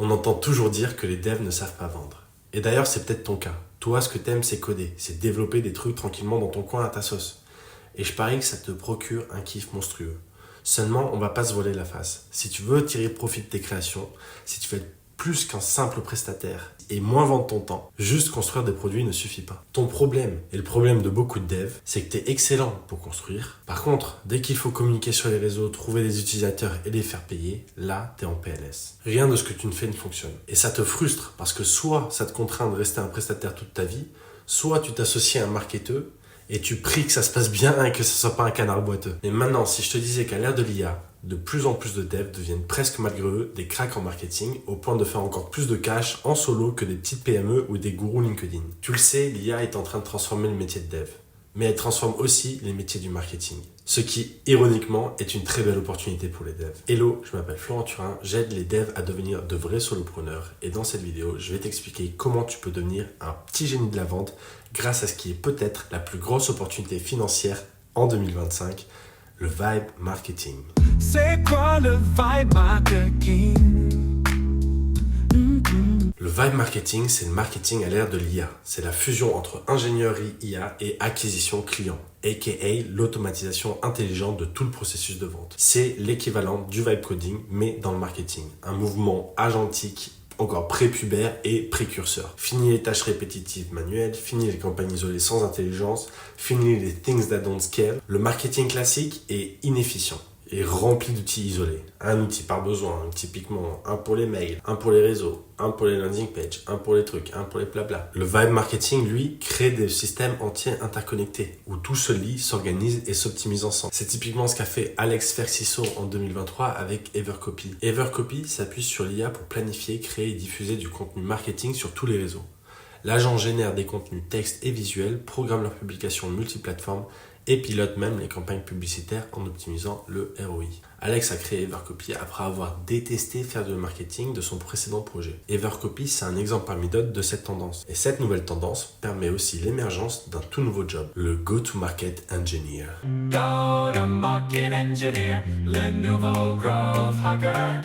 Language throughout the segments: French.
On entend toujours dire que les devs ne savent pas vendre. Et d'ailleurs, c'est peut-être ton cas. Toi, ce que t'aimes, c'est coder, c'est développer des trucs tranquillement dans ton coin à ta sauce. Et je parie que ça te procure un kiff monstrueux. Seulement, on va pas se voler la face. Si tu veux tirer profit de tes créations, si tu veux être plus qu'un simple prestataire et moins vendre ton temps, juste construire des produits ne suffit pas. Ton problème, et le problème de beaucoup de devs, c'est que tu es excellent pour construire. Par contre, dès qu'il faut communiquer sur les réseaux, trouver des utilisateurs et les faire payer, là, tu es en PLS. Rien de ce que tu ne fais ne fonctionne. Et ça te frustre parce que soit ça te contraint de rester un prestataire toute ta vie, soit tu t'associes à un marketeur et tu pries que ça se passe bien et que ce soit pas un canard boiteux. Mais maintenant, si je te disais qu'à l'ère de l'IA, de plus en plus de devs deviennent presque malgré eux des cracks en marketing au point de faire encore plus de cash en solo que des petites PME ou des gourous LinkedIn. Tu le sais, l'IA est en train de transformer le métier de dev, mais elle transforme aussi les métiers du marketing. Ce qui, ironiquement, est une très belle opportunité pour les devs. Hello, je m'appelle Florent Turin, j'aide les devs à devenir de vrais solopreneurs et dans cette vidéo, je vais t'expliquer comment tu peux devenir un petit génie de la vente grâce à ce qui est peut-être la plus grosse opportunité financière en 2025, le vibe marketing. C'est quoi le vibe marketing? Le vibe marketing, c'est le marketing à l'ère de l'IA. C'est la fusion entre ingénierie IA et acquisition client, aka l'automatisation intelligente de tout le processus de vente. C'est l'équivalent du vibe coding, mais dans le marketing. Un mouvement agentique, encore prépubère et précurseur. Fini les tâches répétitives manuelles, fini les campagnes isolées sans intelligence, fini les things that don't scale. Le marketing classique est inefficient et rempli d'outils isolés. Un outil par besoin, typiquement un pour les mails, un pour les réseaux, un pour les landing pages, un pour les trucs, un pour les blabla. Le vibe marketing, lui, crée des systèmes entiers interconnectés où tout se lie, s'organise et s'optimise ensemble. C'est typiquement ce qu'a fait Alex Ferciso en 2023 avec Evercopy. Evercopy s'appuie sur l'IA pour planifier, créer et diffuser du contenu marketing sur tous les réseaux. L'agent génère des contenus textes et visuels, programme leur publication multiplateformes et pilote même les campagnes publicitaires en optimisant le ROI. Alex a créé Evercopy après avoir détesté faire du marketing de son précédent projet. Evercopy, c'est un exemple parmi d'autres de cette tendance. Et cette nouvelle tendance permet aussi l'émergence d'un tout nouveau job, le Go-to-Market Engineer. Go-to-market engineer, le nouveau growth hacker.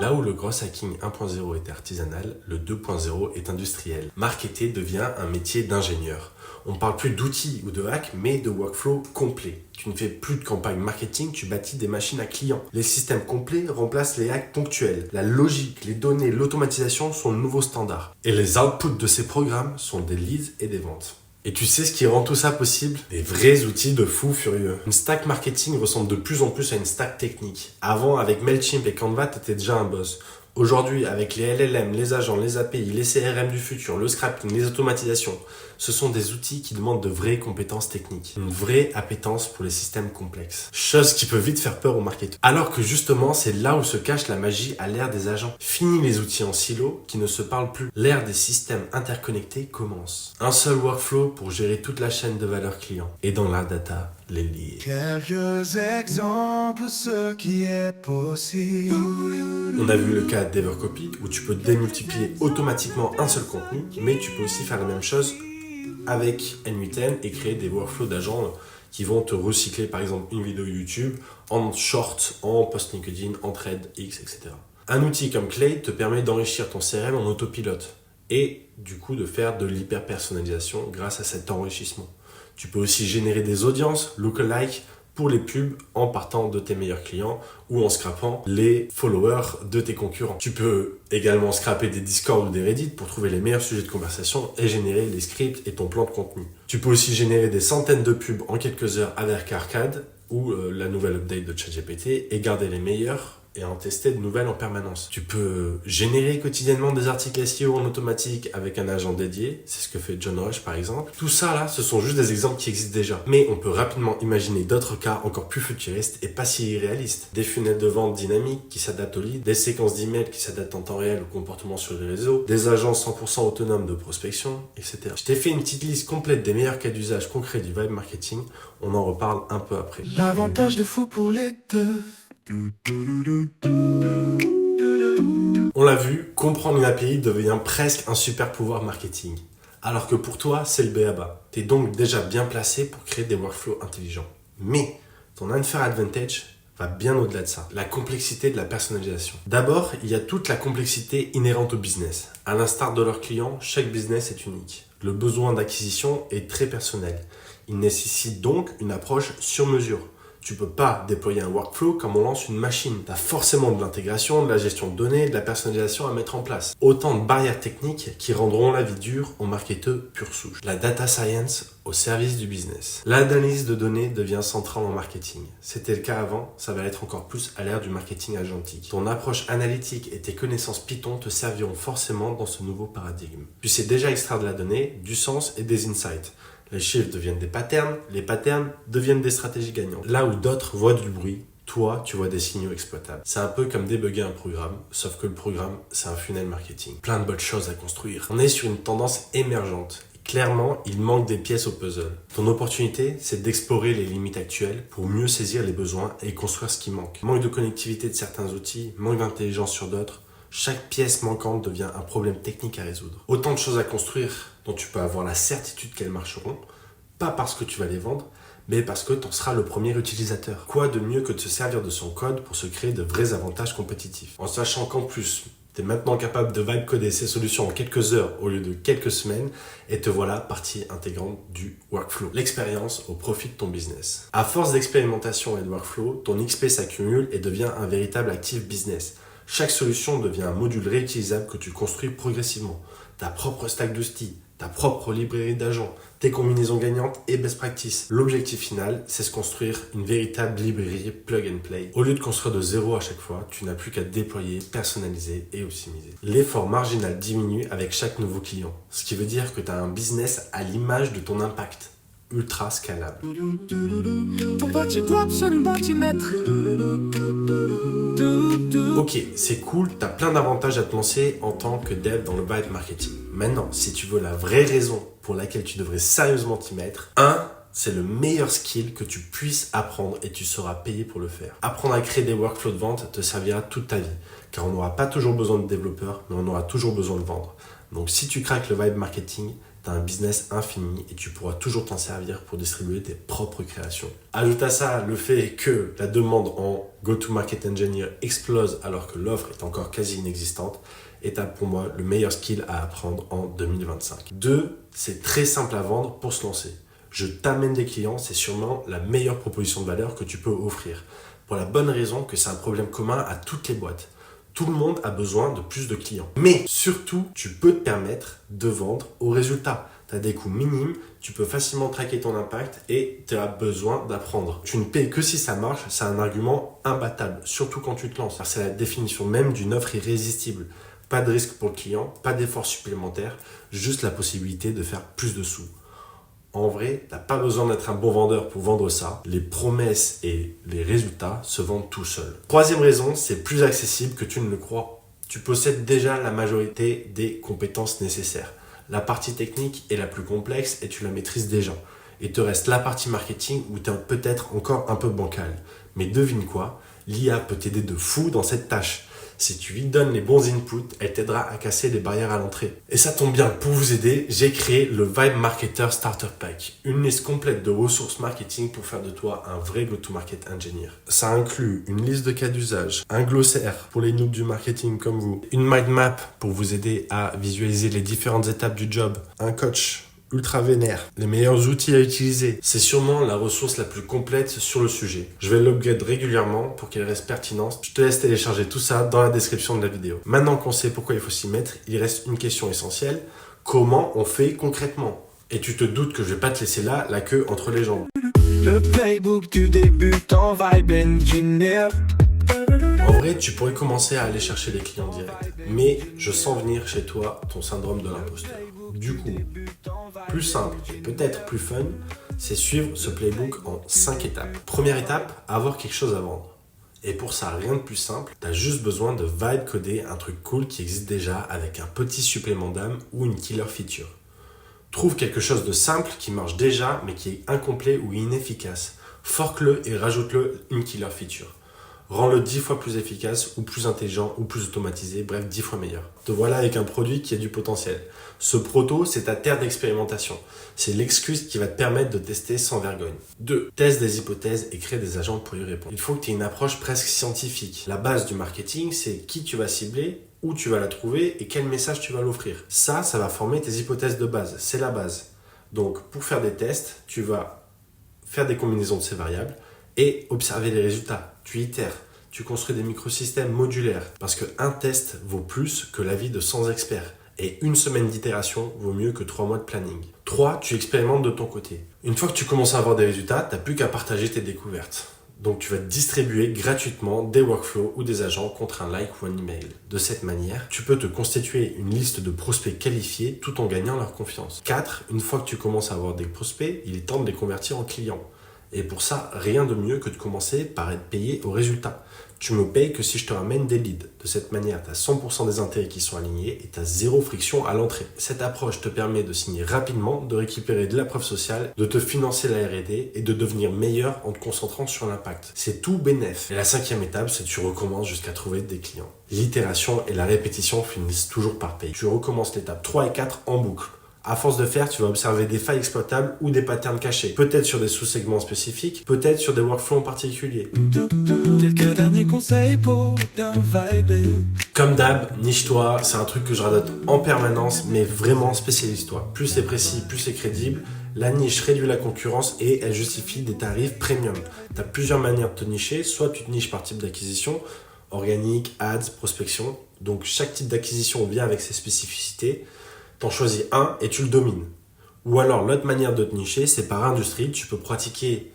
Là où le gross hacking 1.0 était artisanal, le 2.0 est industriel. Marketer devient un métier d'ingénieur. On ne parle plus d'outils ou de hack, mais de workflow complet. Tu ne fais plus de campagne marketing, tu bâtis des machines à clients. Les systèmes complets remplacent les hacks ponctuels. La logique, les données, l'automatisation sont le nouveau standard. Et les outputs de ces programmes sont des leads et des ventes. Et tu sais ce qui rend tout ça possible? Des vrais outils de fous furieux. Une stack marketing ressemble de plus en plus à une stack technique. Avant, avec Mailchimp et Canva, t'étais déjà un boss. Aujourd'hui, avec les LLM, les agents, les API, les CRM du futur, le scrapping, les automatisations, ce sont des outils qui demandent de vraies compétences techniques. Une vraie appétence pour les systèmes complexes. Chose qui peut vite faire peur aux marketeurs. Alors que justement, c'est là où se cache la magie à l'ère des agents. Fini les outils en silo qui ne se parlent plus. L'ère des systèmes interconnectés commence. Un seul workflow pour gérer toute la chaîne de valeur client. Et dans la data, les lier. Quelques exemples, ce qui est possible. On a vu le cas d'Evercopy où tu peux démultiplier automatiquement un seul contenu, mais tu peux aussi faire la même chose avec N8N et créer des workflows d'agents qui vont te recycler par exemple une vidéo YouTube en short, en post LinkedIn, en thread X, etc. Un outil comme Clay te permet d'enrichir ton CRM en autopilote et du coup de faire de l'hyper-personnalisation grâce à cet enrichissement. Tu peux aussi générer des audiences, lookalike, pour les pubs en partant de tes meilleurs clients ou en scrapant les followers de tes concurrents. Tu peux également scraper des Discord ou des Reddit pour trouver les meilleurs sujets de conversation et générer les scripts et ton plan de contenu. Tu peux aussi générer des centaines de pubs en quelques heures avec Arcade ou la nouvelle update de ChatGPT et garder les meilleurs et en tester de nouvelles en permanence. Tu peux générer quotidiennement des articles SEO en automatique avec un agent dédié, c'est ce que fait John Rush par exemple. Tout ça là, ce sont juste des exemples qui existent déjà. Mais on peut rapidement imaginer d'autres cas encore plus futuristes et pas si irréalistes. Des funnels de vente dynamiques qui s'adaptent aux leads, des séquences d'emails qui s'adaptent en temps réel au comportement sur les réseaux, des agences 100% autonomes de prospection, etc. Je t'ai fait une petite liste complète des meilleurs cas d'usage concrets du vibe marketing, on en reparle un peu après. L'avantage de fou pour les deux. On l'a vu, comprendre une API devient presque un super pouvoir marketing. Alors que pour toi, c'est le b.a.-ba. T'es donc déjà bien placé pour créer des workflows intelligents. Mais ton unfair advantage va bien au-delà de ça. La complexité de la personnalisation. D'abord, il y a toute la complexité inhérente au business. À l'instar de leurs clients, chaque business est unique. Le besoin d'acquisition est très personnel. Il nécessite donc une approche sur mesure. Tu peux pas déployer un workflow comme on lance une machine. Tu as forcément de l'intégration, de la gestion de données, de la personnalisation à mettre en place. Autant de barrières techniques qui rendront la vie dure aux marketeurs pure souche. La data science au service du business. L'analyse de données devient centrale en marketing. C'était le cas avant, ça va l'être encore plus à l'ère du marketing agentique. Ton approche analytique et tes connaissances Python te serviront forcément dans ce nouveau paradigme. Tu sais déjà extraire de la donnée, du sens et des insights. Les chiffres deviennent des patterns, les patterns deviennent des stratégies gagnantes. Là où d'autres voient du bruit, toi, tu vois des signaux exploitables. C'est un peu comme débugger un programme, sauf que le programme, c'est un funnel marketing. Plein de bonnes choses à construire. On est sur une tendance émergente. Clairement, il manque des pièces au puzzle. Ton opportunité, c'est d'explorer les limites actuelles pour mieux saisir les besoins et construire ce qui manque. Manque de connectivité de certains outils, manque d'intelligence sur d'autres. Chaque pièce manquante devient un problème technique à résoudre. Autant de choses à construire dont tu peux avoir la certitude qu'elles marcheront, pas parce que tu vas les vendre, mais parce que tu en seras le premier utilisateur. Quoi de mieux que de se servir de son code pour se créer de vrais avantages compétitifs. En sachant qu'en plus, tu es maintenant capable de vibe coder ces solutions en quelques heures au lieu de quelques semaines, et te voilà partie intégrante du workflow. L'expérience au profit de ton business. À force d'expérimentation et de workflow, ton XP s'accumule et devient un véritable actif business. Chaque solution devient un module réutilisable que tu construis progressivement. Ta propre stack d'outils, ta propre librairie d'agents, tes combinaisons gagnantes et best practice. L'objectif final, c'est se construire une véritable librairie plug and play. Au lieu de construire de zéro à chaque fois, tu n'as plus qu'à déployer, personnaliser et optimiser. L'effort marginal diminue avec chaque nouveau client, ce qui veut dire que tu as un business à l'image de ton impact. Ultra scalable. Ok, c'est cool, t'as plein d'avantages à te lancer en tant que dev dans le vibe marketing. Maintenant, si tu veux la vraie raison pour laquelle tu devrais sérieusement t'y mettre, c'est le meilleur skill que tu puisses apprendre et tu seras payé pour le faire. Apprendre à créer des workflows de vente te servira toute ta vie, car on n'aura pas toujours besoin de développeurs, mais on aura toujours besoin de vendre. Donc si tu craques le vibe marketing, tu as un business infini et tu pourras toujours t'en servir pour distribuer tes propres créations. Ajoute à ça le fait que la demande en Go-to-Market Engineer explose alors que l'offre est encore quasi inexistante et tu as pour moi le meilleur skill à apprendre en 2025. 2, c'est très simple à vendre pour se lancer. Je t'amène des clients, c'est sûrement la meilleure proposition de valeur que tu peux offrir. Pour la bonne raison que c'est un problème commun à toutes les boîtes. Tout le monde a besoin de plus de clients. Mais surtout, tu peux te permettre de vendre au résultat. Tu as des coûts minimes, tu peux facilement traquer ton impact et tu as besoin d'apprendre. Tu ne payes que si ça marche, c'est un argument imbattable, surtout quand tu te lances. C'est la définition même d'une offre irrésistible. Pas de risque pour le client, pas d'effort supplémentaire, juste la possibilité de faire plus de sous. En vrai, tu n'as pas besoin d'être un bon vendeur pour vendre ça. Les promesses et les résultats se vendent tout seuls. Troisième raison, c'est plus accessible que tu ne le crois. Tu possèdes déjà la majorité des compétences nécessaires. La partie technique est la plus complexe et tu la maîtrises déjà. Il te reste la partie marketing où tu es peut-être encore un peu bancal. Mais devine quoi, l'IA peut t'aider de fou dans cette tâche. Si tu lui donnes les bons inputs, elle t'aidera à casser les barrières à l'entrée. Et ça tombe bien, pour vous aider, j'ai créé le Vibe Marketer Starter Pack. Une liste complète de ressources marketing pour faire de toi un vrai go-to-market engineer. Ça inclut une liste de cas d'usage, un glossaire pour les noobs du marketing comme vous, une mind map pour vous aider à visualiser les différentes étapes du job, un coach ultra vénère, les meilleurs outils à utiliser. C'est sûrement la ressource la plus complète sur le sujet. Je vais l'upgrade régulièrement pour qu'elle reste pertinente. Je te laisse télécharger tout ça dans la description de la vidéo. Maintenant qu'on sait pourquoi il faut s'y mettre, il reste une question essentielle. Comment on fait concrètement? Et tu te doutes que je vais pas te laisser là, la queue entre les jambes. Le playbook du débutant Vibe Engineer. En vrai, tu pourrais commencer à aller chercher les clients directs. Mais je sens venir chez toi ton syndrome de l'imposteur. Du coup, plus simple et peut-être plus fun, c'est suivre ce playbook en 5 étapes. Première étape, avoir quelque chose à vendre. Et pour ça, rien de plus simple, tu as juste besoin de vibe coder un truc cool qui existe déjà avec un petit supplément d'âme ou une killer feature. Trouve quelque chose de simple qui marche déjà mais qui est incomplet ou inefficace. Forque-le et rajoute-le une killer feature. Rends-le 10 fois plus efficace ou plus intelligent ou plus automatisé, bref 10 fois meilleur. Te voilà avec un produit qui a du potentiel. Ce proto, c'est ta terre d'expérimentation. C'est l'excuse qui va te permettre de tester sans vergogne. 2. Teste des hypothèses et crée des agents pour y répondre. Il faut que tu aies une approche presque scientifique. La base du marketing, c'est qui tu vas cibler, où tu vas la trouver et quel message tu vas l'offrir. Ça va former tes hypothèses de base. C'est la base. Donc, pour faire des tests, tu vas faire des combinaisons de ces variables et observer les résultats. Tu itères, tu construis des microsystèmes modulaires parce qu'un test vaut plus que l'avis de 100 experts et une semaine d'itération vaut mieux que 3 mois de planning. 3. Tu expérimentes de ton côté. Une fois que tu commences à avoir des résultats, tu n'as plus qu'à partager tes découvertes. Donc tu vas distribuer gratuitement des workflows ou des agents contre un like ou un email. De cette manière, tu peux te constituer une liste de prospects qualifiés tout en gagnant leur confiance. 4. Une fois que tu commences à avoir des prospects, il est temps de les convertir en clients. Et pour ça, rien de mieux que de commencer par être payé au résultat. Tu me payes que si je te ramène des leads. De cette manière, tu as 100% des intérêts qui sont alignés et tu as zéro friction à l'entrée. Cette approche te permet de signer rapidement, de récupérer de la preuve sociale, de te financer la R&D et de devenir meilleur en te concentrant sur l'impact. C'est tout bénef. Et la 5e étape, c'est que tu recommences jusqu'à trouver des clients. L'itération et la répétition finissent toujours par payer. Tu recommences l'étape 3 et 4 en boucle. À force de faire, tu vas observer des failles exploitables ou des patterns cachés. Peut-être sur des sous-segments spécifiques, peut-être sur des workflows en particulier. Quelques derniers conseils pour bien vibrer. Comme d'hab, niche-toi, c'est un truc que je radote en permanence, mais vraiment spécialise-toi. Plus c'est précis, plus c'est crédible. La niche réduit la concurrence et elle justifie des tarifs premium. Tu as plusieurs manières de te nicher, soit tu te niches par type d'acquisition, organique, ads, prospection. Donc chaque type d'acquisition vient avec ses spécificités. T'en choisis un et tu le domines. Ou alors l'autre manière de te nicher, c'est par industrie. Tu peux pratiquer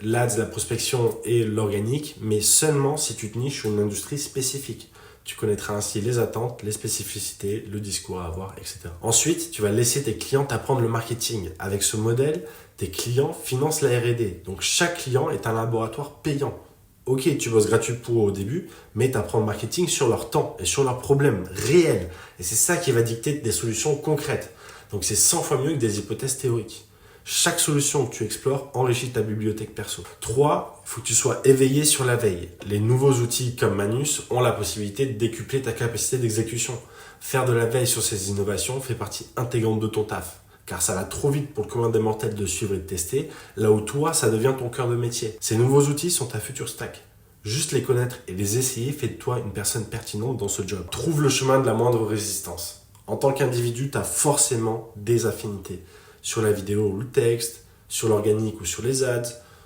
l'ADS, la prospection et l'organique, mais seulement si tu te niches sur une industrie spécifique. Tu connaîtras ainsi les attentes, les spécificités, le discours à avoir, etc. Ensuite, tu vas laisser tes clients t'apprendre le marketing. Avec ce modèle, tes clients financent la R&D. Donc chaque client est un laboratoire payant. Ok, tu bosses gratuit pour eux au début, mais tu apprends le marketing sur leur temps et sur leurs problèmes réels. Et c'est ça qui va dicter des solutions concrètes. Donc c'est 100 fois mieux que des hypothèses théoriques. Chaque solution que tu explores enrichit ta bibliothèque perso. 3, il faut que tu sois éveillé sur la veille. Les nouveaux outils comme Manus ont la possibilité de décupler ta capacité d'exécution. Faire de la veille sur ces innovations fait partie intégrante de ton taf. Car ça va trop vite pour le commun des mortels de suivre et de tester, là où toi, ça devient ton cœur de métier. Ces nouveaux outils sont ta future stack. Juste les connaître et les essayer fait de toi une personne pertinente dans ce job. Trouve le chemin de la moindre résistance. En tant qu'individu, tu as forcément des affinités. Sur la vidéo ou le texte, sur l'organique ou sur les ads,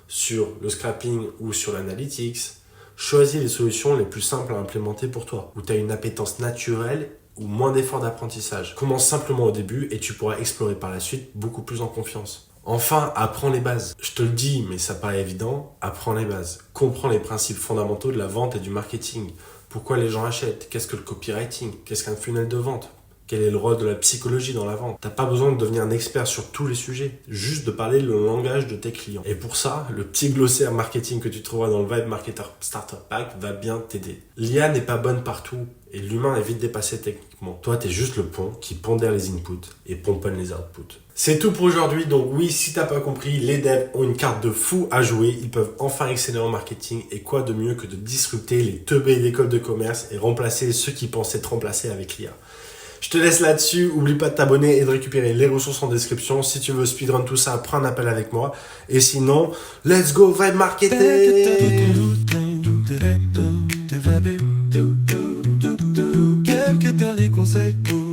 sur le scrapping ou sur l'analytics. Choisis les solutions les plus simples à implémenter pour toi, où tu as une appétence naturelle ou moins d'efforts d'apprentissage. Commence simplement au début et tu pourras explorer par la suite beaucoup plus en confiance. Enfin, apprends les bases. Je te le dis, mais ça paraît évident, apprends les bases. Comprends les principes fondamentaux de la vente et du marketing. Pourquoi les gens achètent? Qu'est-ce que le copywriting? Qu'est-ce qu'un funnel de vente? Quel est le rôle de la psychologie dans la vente? T'as pas besoin de devenir un expert sur tous les sujets, juste de parler le langage de tes clients. Et pour ça, le petit glossaire marketing que tu trouveras dans le Vibe Marketer Starter Pack va bien t'aider. L'IA n'est pas bonne partout et l'humain est vite dépassé techniquement. Toi, t'es juste le pont qui pondère les inputs et pomponne les outputs. C'est tout pour aujourd'hui. Donc oui, si t'as pas compris, les devs ont une carte de fou à jouer. Ils peuvent enfin exceller en marketing. Et quoi de mieux que de disrupter les teubés d'écoles de commerce et remplacer ceux qui pensaient te remplacer avec l'IA. Je te laisse là-dessus, oublie pas de t'abonner et de récupérer les ressources en description. Si tu veux speedrun tout ça, prends un appel avec moi. Et sinon, let's go Vibe Marketing! Quelques derniers conseils pour